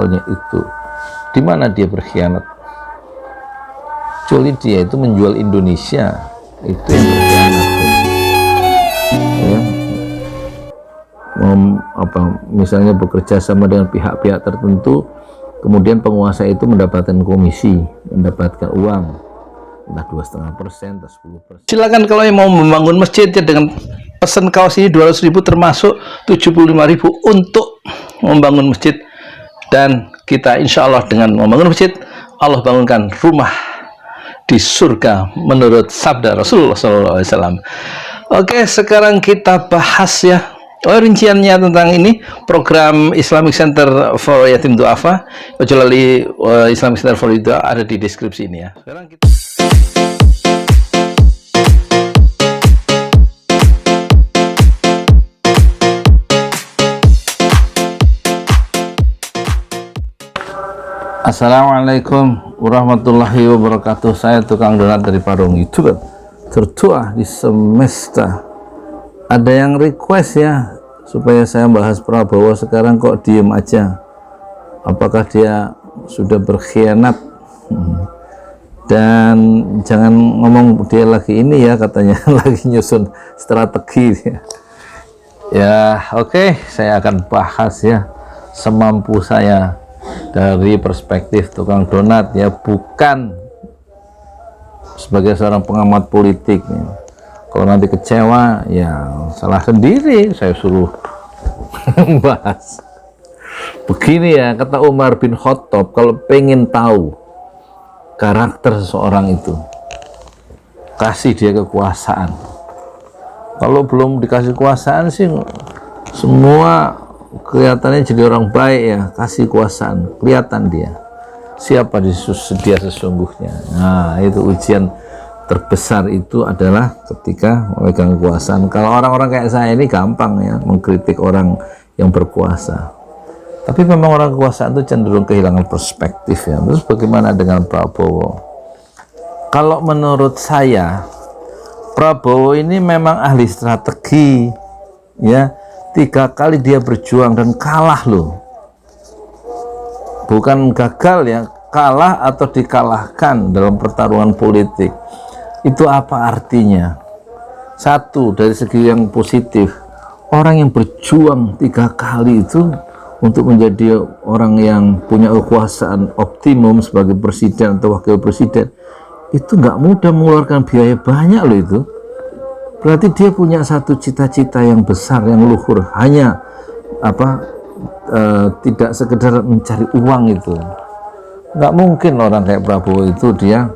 halnya itu. Di mana dia berkhianat? Kecuali dia itu menjual Indonesia, itu yang berkhianat. Ya. Misalnya bekerja sama dengan pihak-pihak tertentu, kemudian penguasa itu mendapatkan komisi, mendapatkan uang, entah 2,5%, entah 10%. Silakan kalau yang mau membangun masjid ya, dengan pesan kaos ini 200.000 termasuk 75.000 untuk membangun masjid. Dan kita insya Allah dengan membangun masjid, Allah bangunkan rumah di surga menurut sabda Rasulullah SAW. Oke, sekarang kita bahas ya rinciannya tentang ini program Islamic Center for Yatim Du'afa. Kecuali Islamic Center for Yatim Du'afa ada di deskripsi ini ya. Sekarang kita Assalamualaikum warahmatullahi wabarakatuh. Saya tukang donat dari Parung, YouTuber tertua di semesta. Ada yang request ya supaya saya bahas Prabowo, sekarang kok diem aja. Apakah dia sudah berkhianat? Dan jangan ngomong dia lagi ini ya, katanya lagi nyusun strategi. Ya oke, saya akan bahas ya semampu saya dari perspektif tukang donat ya, bukan sebagai seorang pengamat politik ya. Kalau nanti kecewa ya salah sendiri, saya suruh bahas. Begini ya, kata Umar bin Khattab, kalau pengen tahu karakter seseorang itu, kasih dia kekuasaan. Kalau belum dikasih kekuasaan sih semua kelihatannya jadi orang baik ya, kasih kekuasaan, kelihatan dia siapa dia sesungguhnya. Nah itu ujian terbesar itu adalah ketika memegang kekuasaan. Kalau orang-orang kayak saya ini gampang ya mengkritik orang yang berkuasa, tapi memang orang kekuasaan itu cenderung kehilangan perspektif ya. Terus bagaimana dengan Prabowo? Kalau menurut saya Prabowo ini memang ahli strategi ya. 3 kali dia berjuang dan kalah loh, bukan gagal ya, kalah atau dikalahkan dalam pertarungan politik. Itu apa artinya? Satu, dari segi yang positif, orang yang berjuang 3 kali itu untuk menjadi orang yang punya kekuasaan optimum sebagai presiden atau wakil presiden, itu nggak mudah, mengeluarkan biaya banyak loh itu. Berarti dia punya satu cita-cita yang besar, yang luhur, hanya tidak sekedar mencari uang itu. Nggak mungkin orang kayak Prabowo itu dia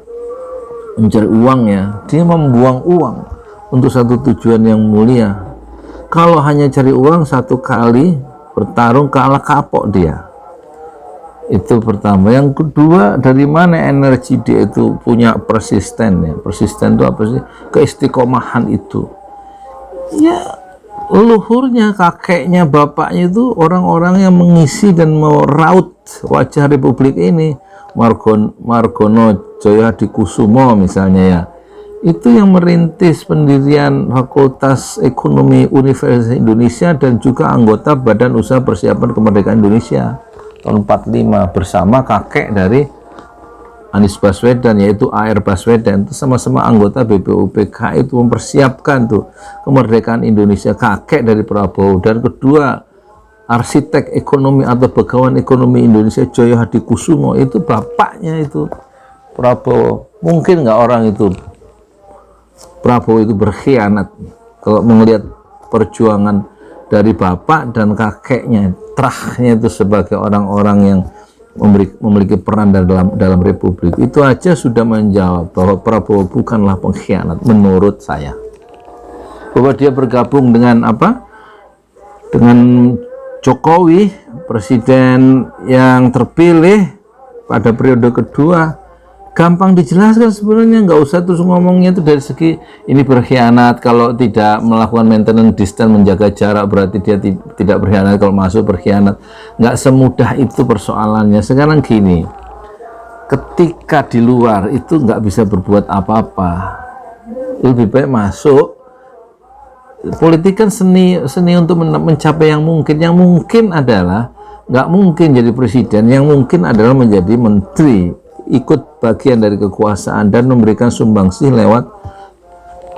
mencari uang ya, dia membuang uang untuk satu tujuan yang mulia. Kalau hanya cari uang 1 kali bertarung, kalah kapok dia. Itu pertama. Yang kedua, dari mana energi dia itu punya persisten ya? Persisten itu apa sih? Keistiqomahan itu. Ya, leluhurnya, kakeknya, bapaknya itu orang-orang yang mengisi dan meraut wajah Republik ini. Margono Djoyohadikusumo misalnya ya. Itu yang merintis pendirian Fakultas Ekonomi Universitas Indonesia dan juga anggota Badan Usaha Persiapan Kemerdekaan Indonesia tahun 45 bersama kakek dari Anies Baswedan, yaitu A.R. Baswedan. Itu sama-sama anggota BPUPK, itu mempersiapkan tuh kemerdekaan Indonesia, kakek dari Prabowo. Dan kedua, arsitek ekonomi atau bagawan ekonomi Indonesia Djoyohadikusumo, itu bapaknya itu Prabowo. Mungkin nggak orang itu Prabowo itu berkhianat kalau melihat perjuangan dari bapak dan kakeknya, terahnya itu sebagai orang-orang yang memiliki peran dalam Republik. Itu aja sudah menjawab bahwa Prabowo bukanlah pengkhianat menurut saya. Bahwa dia bergabung dengan apa? Dengan Jokowi, presiden yang terpilih pada periode kedua, gampang dijelaskan sebenarnya, nggak usah terus ngomongnya itu dari segi ini berkhianat kalau tidak melakukan maintenance distance, menjaga jarak berarti dia tidak berkhianat, kalau masuk berkhianat. Nggak semudah itu persoalannya. Sekarang gini, ketika di luar itu nggak bisa berbuat apa-apa, lebih baik masuk. Politik kan seni untuk mencapai yang mungkin. Yang mungkin adalah nggak mungkin jadi presiden. Yang mungkin adalah menjadi menteri, ikut bagian dari kekuasaan dan memberikan sumbangsih lewat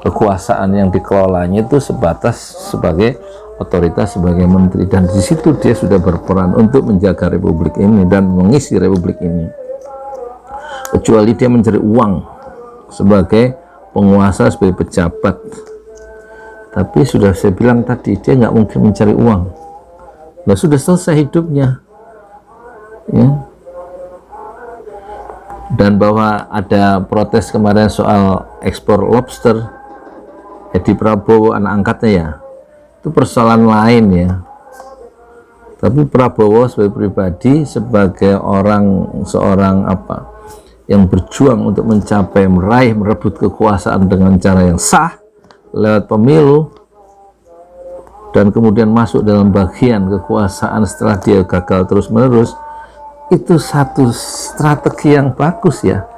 kekuasaan yang dikelolanya itu sebatas sebagai otoritas, sebagai menteri. Dan di situ dia sudah berperan untuk menjaga republik ini dan mengisi republik ini. Kecuali dia mencari uang sebagai penguasa, sebagai pejabat. Tapi sudah saya bilang tadi, dia nggak mungkin mencari uang. Nah, sudah selesai hidupnya, ya. Dan bahwa ada protes kemarin soal ekspor lobster, Edi Prabowo anak angkatnya ya, itu persoalan lain ya. Tapi Prabowo sebagai pribadi, sebagai seorang yang berjuang untuk mencapai, meraih, merebut kekuasaan dengan cara yang sah lewat pemilu, dan kemudian masuk dalam bagian kekuasaan setelah dia gagal terus-menerus, itu satu strategi yang bagus ya.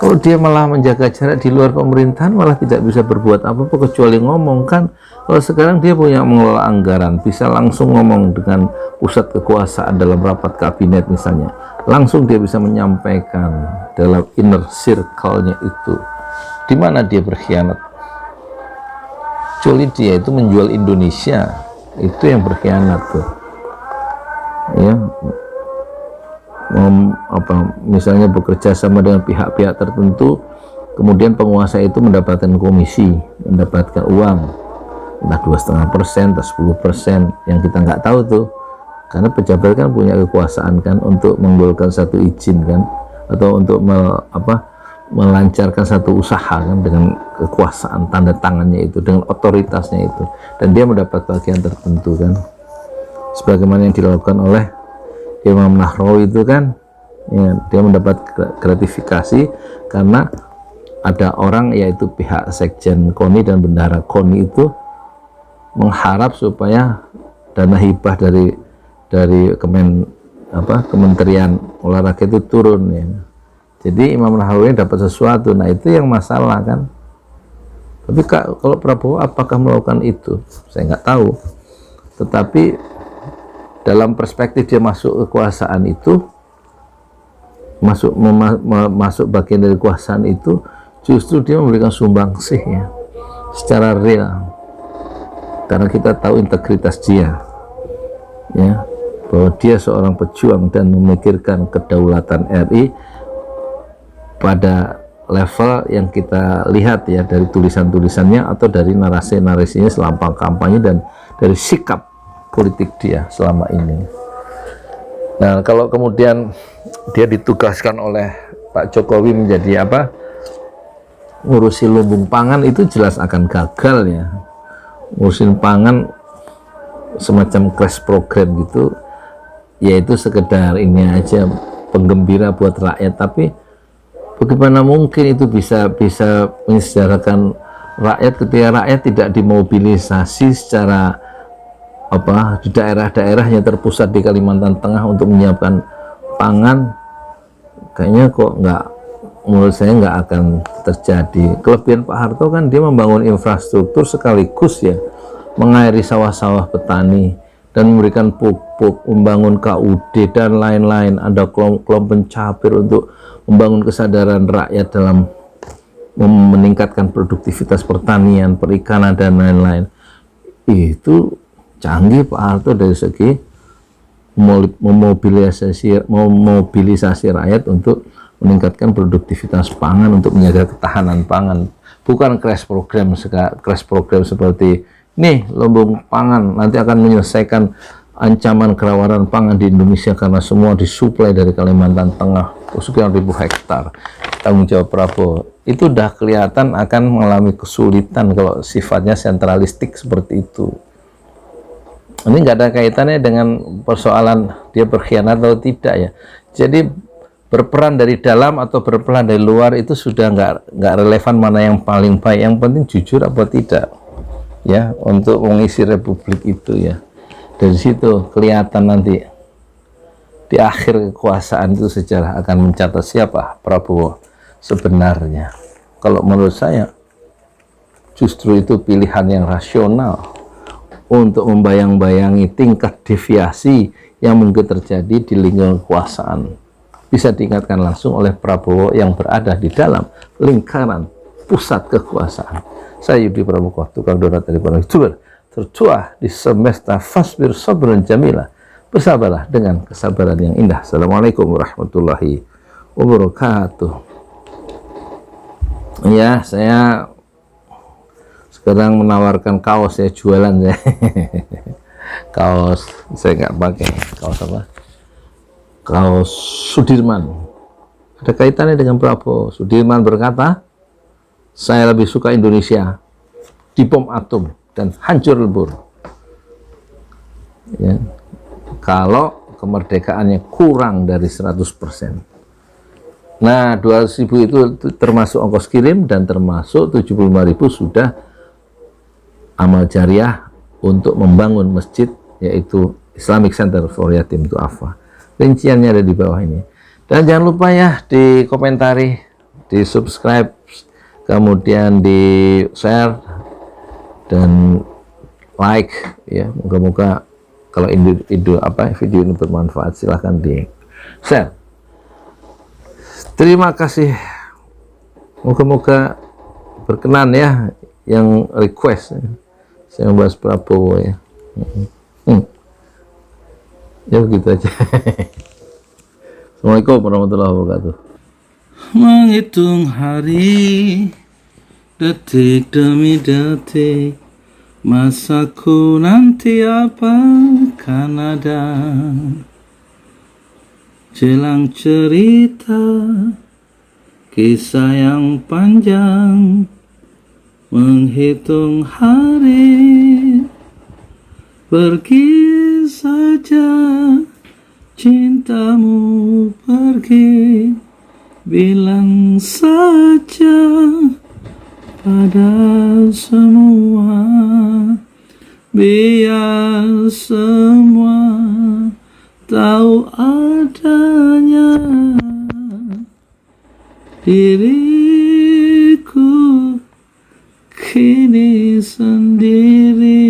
Kalau dia malah menjaga jarak di luar pemerintahan, malah tidak bisa berbuat apa-apa kecuali ngomong kan. Kalau sekarang dia punya mengelola anggaran, bisa langsung ngomong dengan pusat kekuasaan dalam rapat kabinet misalnya, langsung dia bisa menyampaikan dalam inner circle-nya itu. Di mana dia berkhianat? Kecuali dia itu menjual Indonesia, itu yang berkhianat tuh, ya. Misalnya bekerja sama dengan pihak-pihak tertentu, kemudian penguasa itu mendapatkan komisi, mendapatkan uang, entah 2,5%, entah 10%, yang kita nggak tahu tuh, karena pejabat kan punya kekuasaan kan untuk menggolkan satu izin kan, atau untuk melancarkan satu usaha kan, dengan kekuasaan tanda tangannya itu, dengan otoritasnya itu, dan dia mendapat bagian tertentu kan, sebagaimana yang dilakukan oleh Imam Nahrawi itu kan, ya, dia mendapat gratifikasi karena ada orang, yaitu pihak Sekjen KONI dan Bendahara KONI itu mengharap supaya dana hibah dari Kementerian Olahraga itu turun ya. Jadi Imam Nahrawi dapat sesuatu. Nah, itu yang masalah kan. Tapi kalau Prabowo apakah melakukan itu? Saya nggak tahu. Tetapi dalam perspektif dia masuk kekuasaan itu, masuk bagian dari kekuasaan itu, justru dia memberikan sumbangsih ya, secara real. Karena kita tahu integritas dia, ya, bahwa dia seorang pejuang dan memikirkan kedaulatan RI pada level yang kita lihat ya, dari tulisan-tulisannya atau dari narasi-narasinya selama kampanye dan dari sikap politik dia selama ini. Nah, kalau kemudian dia ditugaskan oleh Pak Jokowi menjadi ngurusi lumbung pangan, itu jelas akan gagal ya. Ngurusin pangan semacam crash program gitu, yaitu sekedar ini aja, penggembira buat rakyat. Tapi bagaimana mungkin itu bisa mensejarahkan rakyat ketika rakyat tidak dimobilisasi secara di daerah-daerah yang terpusat di Kalimantan Tengah untuk menyiapkan pangan? Kayaknya kok menurut saya nggak akan terjadi. Kelebihan Pak Harto kan dia membangun infrastruktur sekaligus ya, mengairi sawah-sawah petani dan memberikan pupuk, membangun KUD dan lain-lain. Ada kelompok pencapir untuk membangun kesadaran rakyat dalam meningkatkan produktivitas pertanian, perikanan dan lain-lain. Itu canggih Pak Harto dari segi memobilisasi rakyat untuk meningkatkan produktivitas pangan, untuk menjaga ketahanan pangan. Bukan crash program seperti nih lumbung pangan nanti akan menyelesaikan ancaman kerawanan pangan di Indonesia karena semua disuplai dari Kalimantan Tengah, sekian ribu hektar. Tanggung jawab Prabowo itu udah kelihatan akan mengalami kesulitan kalau sifatnya sentralistik seperti itu. Ini nggak ada kaitannya dengan persoalan dia berkhianat atau tidak ya. Jadi berperan dari dalam atau berperan dari luar itu sudah nggak relevan mana yang paling baik. Yang penting jujur apa tidak ya, untuk mengisi republik itu ya. Dari situ kelihatan nanti di akhir kekuasaan itu sejarah akan mencatat siapa Prabowo sebenarnya. Kalau menurut saya justru itu pilihan yang rasional untuk membayang-bayangi tingkat deviasi yang mungkin terjadi di lingkungan kekuasaan bisa diingatkan langsung oleh Prabowo yang berada di dalam lingkaran pusat kekuasaan. Saya Yudi Pramuko, tukang donat dari para youtuber tertua di semesta Fasbir Sabran Jamila. Bersabarlah dengan kesabaran yang indah. Assalamualaikum warahmatullahi wabarakatuh. Ya, saya sekarang menawarkan kaos, ya, jualan ya. Kaos saya nggak pakai, kaos apa? Kaos Sudirman. Ada kaitannya dengan Prabowo. Sudirman berkata, saya lebih suka Indonesia dibom atom dan hancur lebur, ya, kalau kemerdekaannya kurang dari 100%. Nah, 200.000 itu termasuk ongkos kirim dan termasuk 75.000 sudah amal jariah untuk membangun masjid, yaitu Islamic Center for Yatim Du'afa. Rinciannya ada di bawah ini. Dan jangan lupa ya, di komentari, di subscribe, kemudian di share dan like ya. Moga-moga kalau video ini bermanfaat, silahkan di share. Terima kasih. Moga-moga berkenan ya yang request. Saya membahas Prabowo ya. Ya begitu aja. Assalamualaikum warahmatullahi wabarakatuh. Menghitung hari, detik demi detik, masaku nanti akan ada. Jelang cerita kisah yang panjang, menghitung hari, pergi saja cintamu pergi, bilang saja pada semua, biar semua tahu adanya diriku kini sendiri.